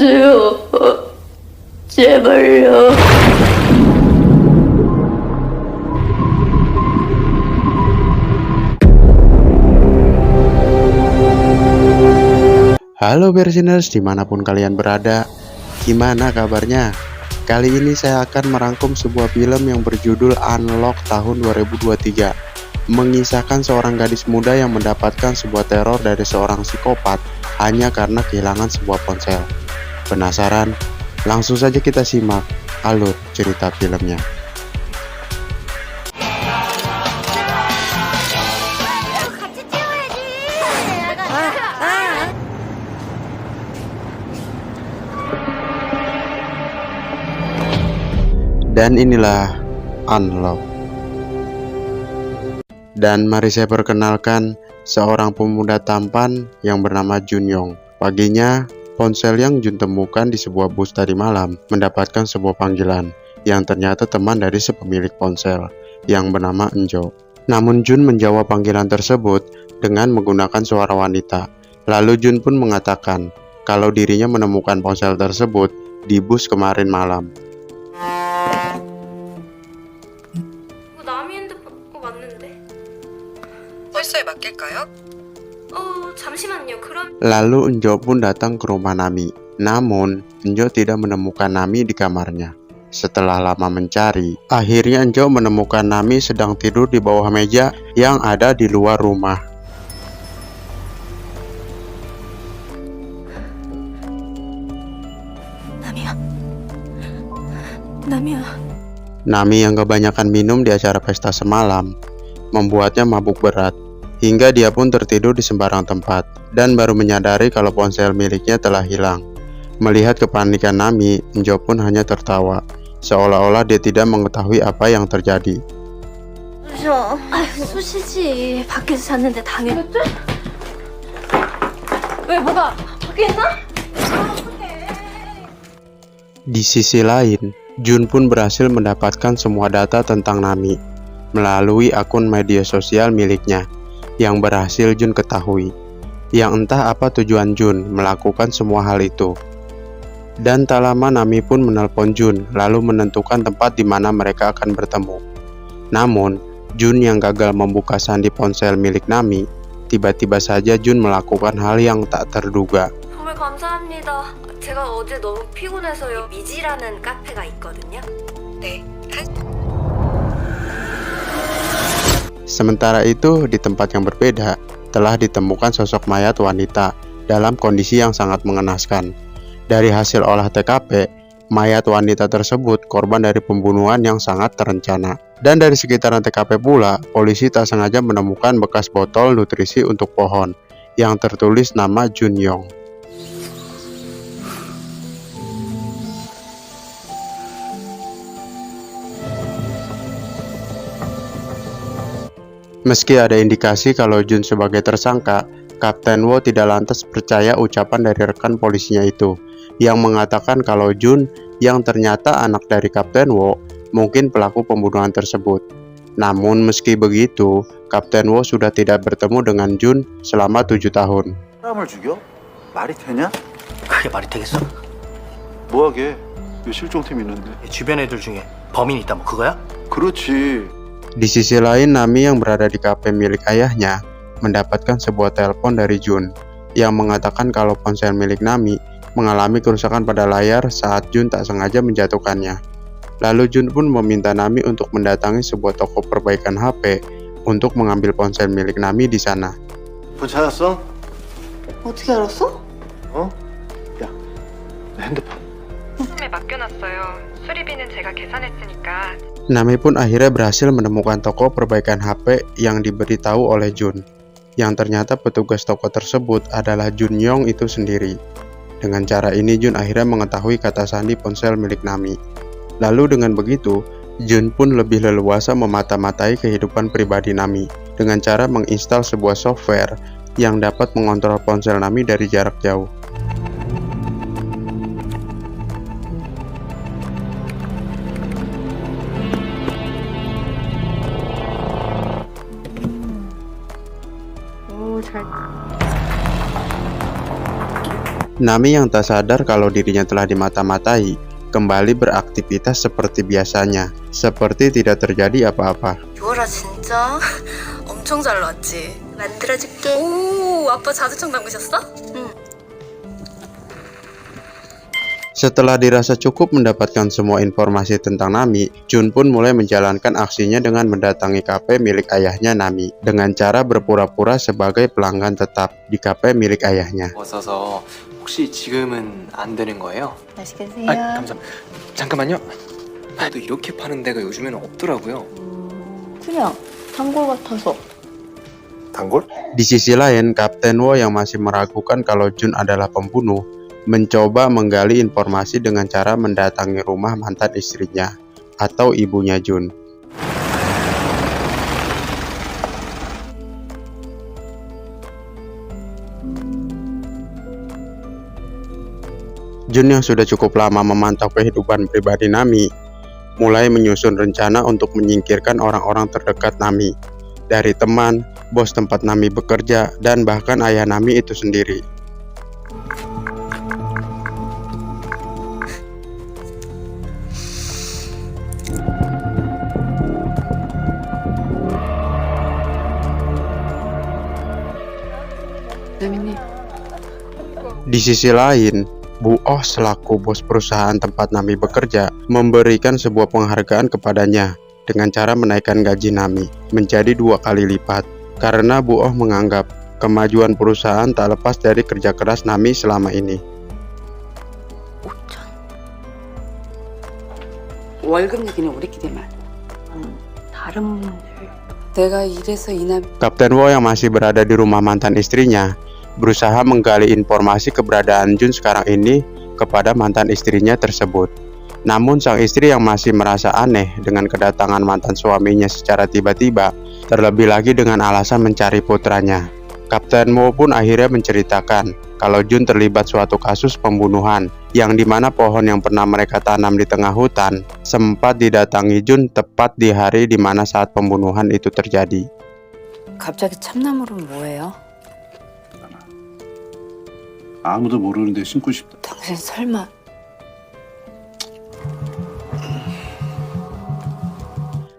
살려주세요. 제발요. Halo Bersiners dimanapun kalian berada, gimana kabarnya? Kali ini saya akan merangkum sebuah film yang berjudul Unlock tahun 2023, mengisahkan seorang gadis muda yang mendapatkan sebuah teror dari seorang psikopat hanya karena kehilangan sebuah ponsel. Penasaran? Langsung saja kita simak alur cerita filmnya. Dan inilah Unlock. Dan mari saya perkenalkan seorang pemuda tampan yang bernama Junyong. Paginya, ponsel yang Jun temukan di sebuah bus tadi malam mendapatkan sebuah panggilan yang ternyata teman dari si pemilik ponsel yang bernama Enjo. Namun Jun menjawab panggilan tersebut dengan menggunakan suara wanita. Lalu Jun pun mengatakan kalau dirinya menemukan ponsel tersebut di bus kemarin malam. 남이 핸드폰 맞는데. 벌써에 맡길까요? 잠시만요. 그럼 Lalu Enjo pun datang ke rumah Nami. Namun Enjo tidak menemukan Nami di kamarnya. Setelah lama mencari, akhirnya Enjo menemukan Nami sedang tidur di bawah meja yang ada di luar rumah. 남이야. Nami yang kebanyakan minum di acara pesta semalam membuatnya mabuk berat, hingga dia pun tertidur di sembarang tempat dan baru menyadari kalau ponsel miliknya telah hilang. Melihat kepanikan Nami, Enjo pun hanya tertawa, seolah-olah dia tidak mengetahui apa yang terjadi. 쑤시지. 밖에서 잤는데 당연히. 왜 뭐가 밖에 있나? Di sisi lain, Jun pun berhasil mendapatkan semua data tentang Nami melalui akun media sosial miliknya yang berhasil Jun ketahui. Yang entah apa tujuan Jun melakukan semua hal itu. Dan tak lama Nami pun menelpon Jun lalu menentukan tempat di mana mereka akan bertemu. Namun, Jun yang gagal membuka sandi ponsel milik Nami, tiba-tiba saja Jun melakukan hal yang tak terduga. 정말 감사합니다. 제가 어제 너무 피곤해서요. 미지라는 카페가 있거든요. 네. Sementara itu, di tempat yang berbeda, telah ditemukan sosok mayat wanita dalam kondisi yang sangat mengenaskan. Dari hasil olah TKP, mayat wanita tersebut korban dari pembunuhan yang sangat terencana. Dan dari sekitaran TKP pula, polisi tak sengaja menemukan bekas botol nutrisi untuk pohon yang tertulis nama Junyong. Meski ada indikasi kalau Jun sebagai tersangka, Kapten Wo tidak lantas percaya ucapan dari rekan polisinya itu, yang mengatakan kalau Jun, yang ternyata anak dari Kapten Wo, mungkin pelaku pembunuhan tersebut. Namun meski begitu, Kapten Wo sudah tidak bertemu dengan Jun selama 7 tahun. 사람을 죽여? 말이 되냐? 그게 말이 되겠어? 뭐하게? 왜 실종팀 있는데? 주변 애들 중에 범인이 있다 뭐 그거야? 그렇지. Di sisi lain, Nami yang berada di kafe milik ayahnya mendapatkan sebuah telepon dari Jun yang mengatakan kalau ponsel milik Nami mengalami kerusakan pada layar saat Jun tak sengaja menjatuhkannya. Lalu Jun pun meminta Nami untuk mendatangi sebuah toko perbaikan HP untuk mengambil ponsel milik Nami di sana. 폰 찾았어? 어떻게 알았어? 어? 야, 내 핸드폰. 에 맡겨놨어요. 수리비는 제가 계산했으니까. Nami pun akhirnya berhasil menemukan toko perbaikan HP yang diberitahu oleh Jun. Yang ternyata petugas toko tersebut adalah Junyong itu sendiri. Dengan cara ini Jun akhirnya mengetahui kata sandi ponsel milik Nami. Lalu dengan begitu, Jun pun lebih leluasa memata-matai kehidupan pribadi Nami dengan cara menginstal sebuah software yang dapat mengontrol ponsel Nami dari jarak jauh. Nami yang tak sadar kalau dirinya telah dimata-matai, kembali beraktivitas seperti biasanya, seperti tidak terjadi apa-apa. 유월아 진짜 엄청 잘 나왔지? 만들어줄게. 오, 아빠 자주청 담그셨어? 응. Setelah dirasa cukup mendapatkan semua informasi tentang Nami, Jun pun mulai menjalankan aksinya dengan mendatangi kafe milik ayahnya Nami dengan cara berpura-pura sebagai pelanggan tetap di kafe milik ayahnya. 없어서 혹시 지금은 안 되는 거예요? 맛있게 드세요. 감사합니다. 잠깐만요. 또 이렇게 파는 데가 요즘에는 없더라고요. 그냥 단골 같아서. 단골? Di sisi lain, Kapten Wo yang masih meragukan kalau Jun adalah pembunuh, mencoba menggali informasi dengan cara mendatangi rumah mantan istrinya atau ibunya Jun. Jun yang sudah cukup lama memantau kehidupan pribadi Nami, mulai menyusun rencana untuk menyingkirkan orang-orang terdekat Nami, dari teman, bos tempat Nami bekerja, dan bahkan ayah Nami itu sendiri. Di sisi lain, Bu Oh selaku bos perusahaan tempat Nami bekerja memberikan sebuah penghargaan kepadanya dengan cara menaikkan gaji Nami menjadi 2 kali lipat karena Bu Oh menganggap kemajuan perusahaan tak lepas dari kerja keras Nami selama ini. 월급 얘기는 우리끼리만. 다른 분들. 내가 이래서 이남. Kapten Wo yang masih berada di rumah mantan istrinya berusaha menggali informasi keberadaan Jun sekarang ini kepada mantan istrinya tersebut. Namun sang istri yang masih merasa aneh dengan kedatangan mantan suaminya secara tiba-tiba, terlebih lagi dengan alasan mencari putranya. Kapten Wo pun akhirnya menceritakan kalau Jun terlibat suatu kasus pembunuhan yang dimana pohon yang pernah mereka tanam di tengah hutan sempat didatangi Jun tepat di hari dimana saat pembunuhan itu terjadi. 갑자기 참나물은 뭐예요? 아무도 모르는데 심고 싶다. 당신 설마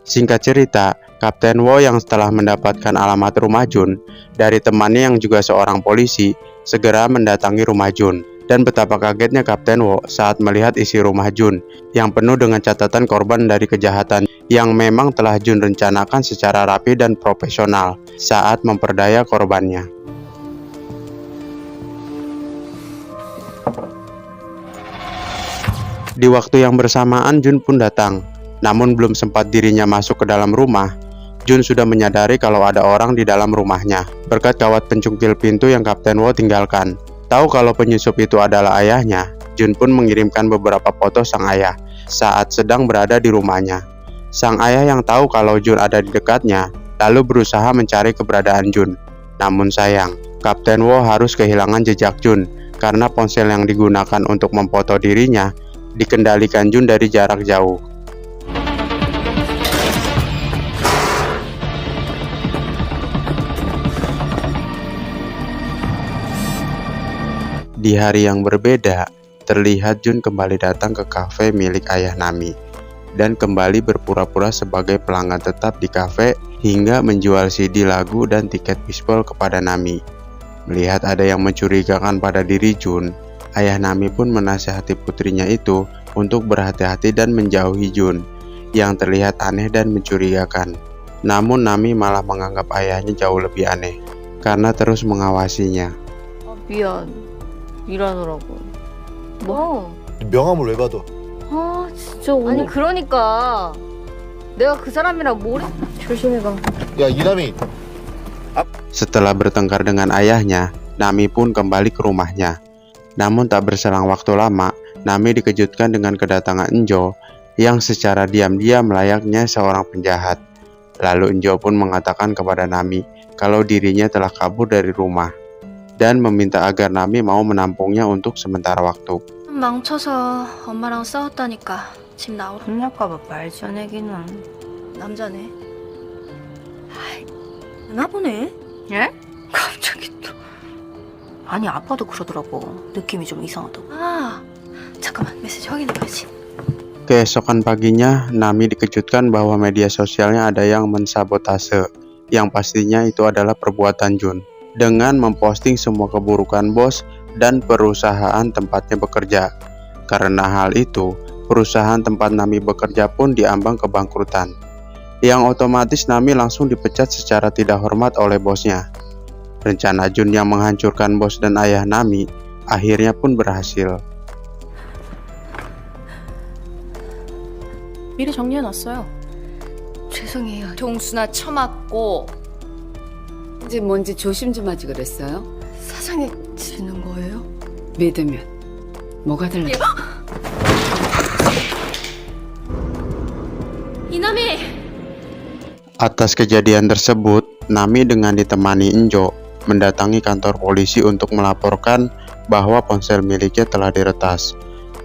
Singkat cerita, Kapten Wo yang setelah mendapatkan alamat rumah Jun dari temannya yang juga seorang polisi, segera mendatangi rumah Jun. Dan betapa kagetnya Kapten Wo saat melihat isi rumah Jun yang penuh dengan catatan korban dari kejahatan yang memang telah Jun rencanakan secara rapi dan profesional saat memperdaya korbannya. Di waktu yang bersamaan Jun pun datang. Namun belum sempat dirinya masuk ke dalam rumah, Jun sudah menyadari kalau ada orang di dalam rumahnya berkat kawat pencungkil pintu yang Kapten Wo tinggalkan. Tahu kalau penyusup itu adalah ayahnya, Jun pun mengirimkan beberapa foto sang ayah saat sedang berada di rumahnya. Sang ayah yang tahu kalau Jun ada di dekatnya, lalu berusaha mencari keberadaan Jun. Namun sayang, Kapten Wo harus kehilangan jejak Jun karena ponsel yang digunakan untuk memfoto dirinya dikendalikan Jun dari jarak jauh. Di hari yang berbeda, terlihat Jun kembali datang ke kafe milik ayah Nami dan kembali berpura-pura sebagai pelanggan tetap di kafe hingga menjual CD lagu dan tiket bisbol kepada Nami. Melihat ada yang mencurigakan pada diri Jun, ayah Nami pun menasihati putrinya itu untuk berhati-hati dan menjauhi Jun yang terlihat aneh dan mencurigakan. Namun Nami malah menganggap ayahnya jauh lebih aneh karena terus mengawasinya. 미안. 일하느라고. 뭐? 명함을 왜 받아? 아 진짜 오늘. 아니 그러니까 내가 그 사람이랑 조심해봐. 야 이남이. Setelah bertengkar dengan ayahnya, Nami pun kembali ke rumahnya. Namun tak berselang waktu lama, Nami dikejutkan dengan kedatangan Enjo yang secara diam-diam layaknya seorang penjahat. Lalu Enjo pun mengatakan kepada Nami kalau dirinya telah kabur dari rumah dan meminta agar Nami mau menampungnya untuk sementara waktu. 망쳐서 엄마랑 싸웠다니까 집 나오라. 혼날까봐 말 전해기는. 남자네. 아이, 누나 보네. 예? 갑자기 또. 아니 아빠도 그러더라고. 느낌이 좀 이상하다고. 아 잠깐만 메시지 확인해봐야지. Keesokan paginya, Nami dikejutkan bahwa media sosialnya ada yang mensabotase, yang pastinya itu adalah perbuatan Jun, dengan memposting semua keburukan bos dan perusahaan tempatnya bekerja. Karena hal itu, perusahaan tempat Nami bekerja pun diambang kebangkrutan, yang otomatis Nami langsung dipecat secara tidak hormat oleh bosnya. Rencana Jun yang menghancurkan bos dan ayah Nami akhirnya pun berhasil. 미리 정리해놨어요. 죄송해요. 동수나 처맞고 이제 뭔지 조심 좀 하지 그랬어요? 사장이 지르는 거예요? 믿으면 뭐가 달라? 이남이! Atas kejadian tersebut, Nami dengan ditemani Enjo mendatangi kantor polisi untuk melaporkan bahwa ponsel miliknya telah diretas.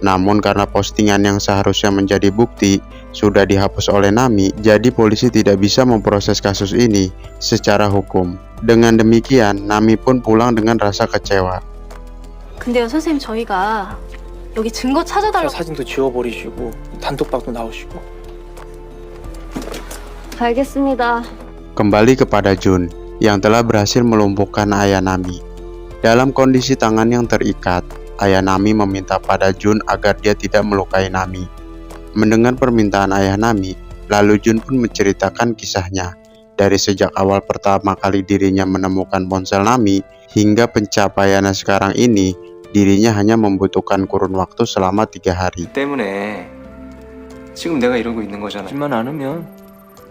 Namun karena postingan yang seharusnya menjadi bukti sudah dihapus oleh Nami, jadi polisi tidak bisa memproses kasus ini secara hukum. Dengan demikian, Nami pun pulang dengan rasa kecewa. 근데요 선생님 저희가 여기 증거 저 찾아달라고. 사진도 지워버리시고 단톡방도 나오시고. 알겠습니다. Kembali kepada Jun, yang telah berhasil melumpuhkan ayah Nami. Dalam kondisi tangan yang terikat, ayah Nami meminta pada Jun agar dia tidak melukai Nami. Mendengar permintaan ayah Nami, lalu Jun pun menceritakan kisahnya. Dari sejak awal pertama kali dirinya menemukan ponsel Nami, hingga pencapaiannya sekarang ini, dirinya hanya membutuhkan kurun waktu selama 3 hari. 때문에 지금 내가 이러고 있는 거잖아. 하지만 않으면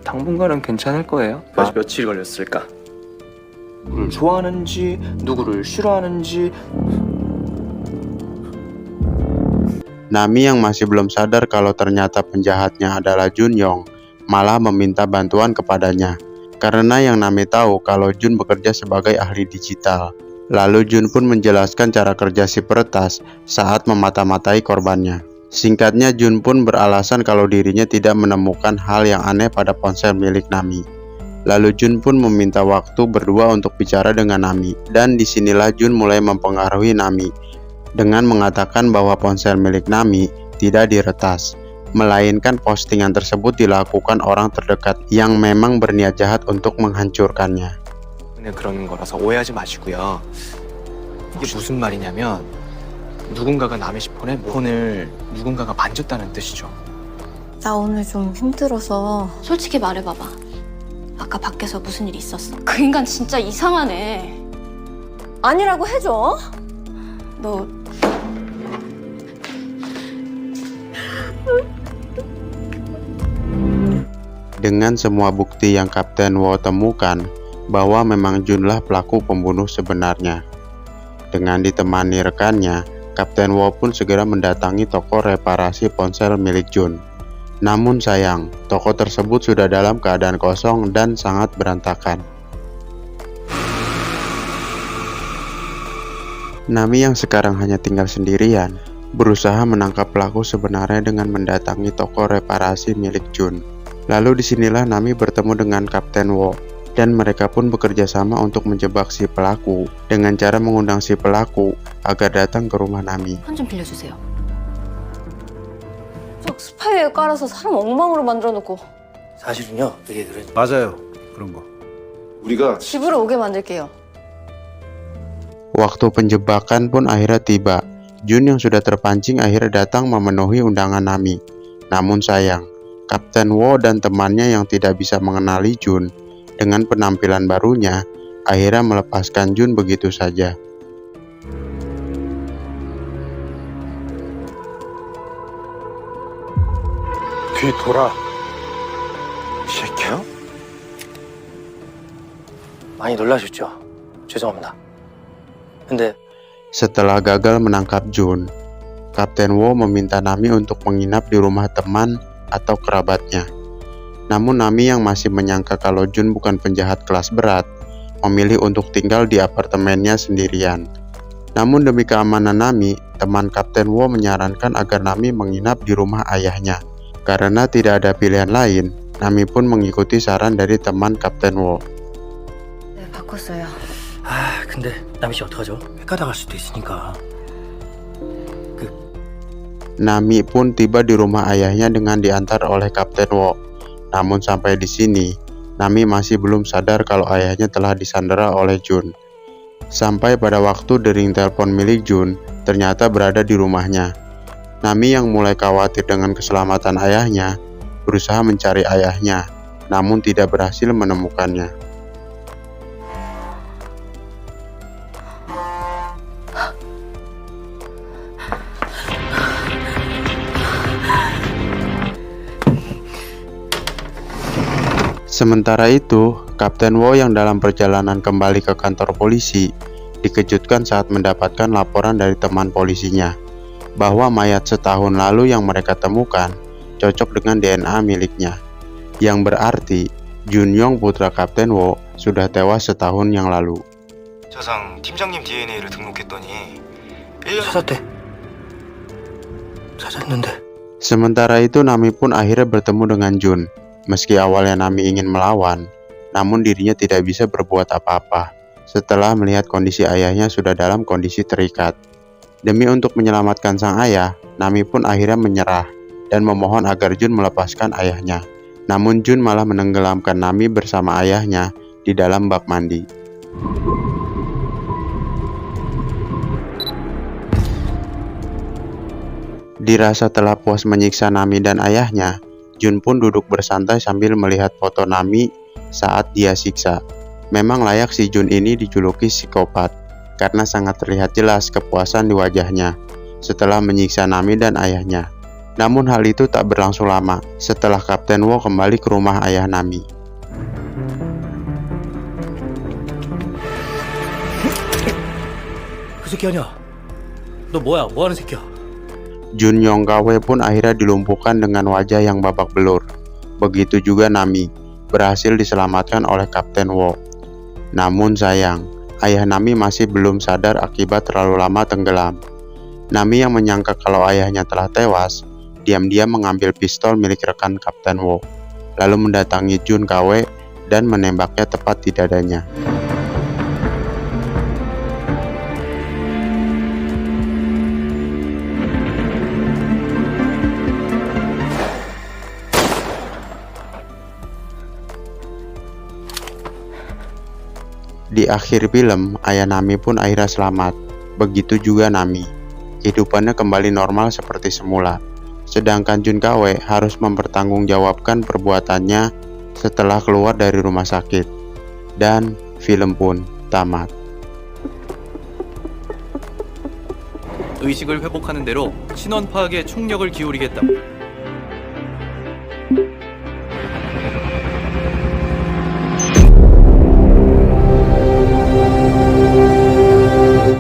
당분간은 괜찮을 거예요. 아직 며칠 걸렸을까? 누구를 좋아하는지, 누구를 싫어하는지. Nami yang masih belum sadar kalau ternyata penjahatnya adalah Jun Yong, malah meminta bantuan kepadanya. Karena yang Nami tahu kalau Jun bekerja sebagai ahli digital. Lalu Jun pun menjelaskan cara kerja si peretas saat memata-matai korbannya. Singkatnya, Jun pun beralasan kalau dirinya tidak menemukan hal yang aneh pada ponsel milik Nami. Lalu Jun pun meminta waktu berdua untuk bicara dengan Nami. Dan disinilah Jun mulai mempengaruhi Nami dengan mengatakan bahwa ponsel milik Nami tidak diretas, melainkan postingan tersebut dilakukan orang terdekat yang memang berniat jahat untuk menghancurkannya. 그냥 그런 거라서 오해하지 마시고요. 이게 무슨 말이냐면 누군가가 남의 폰을 누군가가 만졌다는 뜻이죠. 나 오늘 좀 힘들어서. 솔직히 말해봐봐. 아까 밖에서 무슨 일 있었어? 그 인간 진짜 이상하네. 아니라고 해줘. 너 Dengan semua bukti yang Kapten Wo temukan bahwa memang Junlah pelaku pembunuh sebenarnya. Dengan ditemani rekannya, Kapten Wo pun segera mendatangi toko reparasi ponsel milik Jun. Namun sayang, toko tersebut sudah dalam keadaan kosong dan sangat berantakan. Nami yang sekarang hanya tinggal sendirian, berusaha menangkap pelaku sebenarnya dengan mendatangi toko reparasi milik Jun. Lalu disinilah Nami bertemu dengan Kapten Wo, dan mereka pun bekerja sama untuk menjebak si pelaku dengan cara mengundang si pelaku agar datang ke rumah Nami. 폰 좀 빌려주세요. 저 스파이에 깔아서 사람 엉망으로 만들어놓고 사실은요, 그게 그래. 맞아요. 그런 거. 우리가 집으로 오게 만들게요. Waktu penjebakan pun akhirnya tiba. Jun yang sudah terpancing akhirnya datang memenuhi undangan Nami. Namun sayang, Kapten Wo dan temannya yang tidak bisa mengenali Jun dengan penampilan barunya akhirnya melepaskan Jun begitu saja. 뒤 돌아. 이 새끼야? 많이 놀라셨죠? 죄송합니다. 근데 Setelah gagal menangkap Jun, Kapten Wo meminta Nami untuk menginap di rumah teman atau kerabatnya. Namun Nami yang masih menyangka kalau Jun bukan penjahat kelas berat, memilih untuk tinggal di apartemennya sendirian. Namun demi keamanan Nami, teman Kapten Wo menyarankan agar Nami menginap di rumah ayahnya. Karena tidak ada pilihan lain, Nami pun mengikuti saran dari teman Kapten Wo. 네 바꿨어요. 아, 근데 남희 씨 어떡하죠? 헷갈려 갈 수도 있으니까. Nami pun tiba di rumah ayahnya dengan diantar oleh Kapten Wo. Namun sampai di sini, Nami masih belum sadar kalau ayahnya telah disandera oleh Jun. Sampai pada waktu dering telepon milik Jun ternyata berada di rumahnya. Nami yang mulai khawatir dengan keselamatan ayahnya, berusaha mencari ayahnya, namun tidak berhasil menemukannya. Sementara itu, Kapten Wo yang dalam perjalanan kembali ke kantor polisi dikejutkan saat mendapatkan laporan dari teman polisinya bahwa mayat setahun lalu yang mereka temukan cocok dengan DNA miliknya, yang berarti Jun Yong putra Kapten Wo sudah tewas setahun yang lalu. 저상 팀장님 DNA를 등록했더니 1년 찾았대. 찾았는데. Sementara itu Nami pun akhirnya bertemu dengan Jun. Meski awalnya Nami ingin melawan, namun dirinya tidak bisa berbuat apa-apa setelah melihat kondisi ayahnya sudah dalam kondisi terikat. Demi untuk menyelamatkan sang ayah, Nami pun akhirnya menyerah dan memohon agar Jun melepaskan ayahnya. Namun Jun malah menenggelamkan Nami bersama ayahnya di dalam bak mandi. Dirasa telah puas menyiksa Nami dan ayahnya, Jun pun duduk bersantai sambil melihat foto Nami saat dia siksa. Memang layak si Jun ini dijuluki psikopat, karena sangat terlihat jelas kepuasan di wajahnya setelah menyiksa Nami dan ayahnya. Namun hal itu tak berlangsung lama setelah Kapten Wo kembali ke rumah ayah Nami. 그 새끼 아니야. 너 뭐야? 뭐 하는 새끼야? Jun Yong Kawe pun akhirnya dilumpuhkan dengan wajah yang babak belur. Begitu juga Nami, berhasil diselamatkan oleh Kapten Wo. Namun sayang, ayah Nami masih belum sadar akibat terlalu lama tenggelam. Nami yang menyangka kalau ayahnya telah tewas, diam-diam mengambil pistol milik rekan Kapten Wo, lalu mendatangi Jun Kawe dan menembaknya tepat di dadanya. Di akhir film, ayah Nami pun akhirnya selamat. Begitu juga Nami. Kehidupannya kembali normal seperti semula. Sedangkan Jun Kawe harus mempertanggungjawabkan perbuatannya setelah keluar dari rumah sakit. Dan film pun tamat. 의식을 회복하는 대로 신원 파악에 총력을 기울이겠다.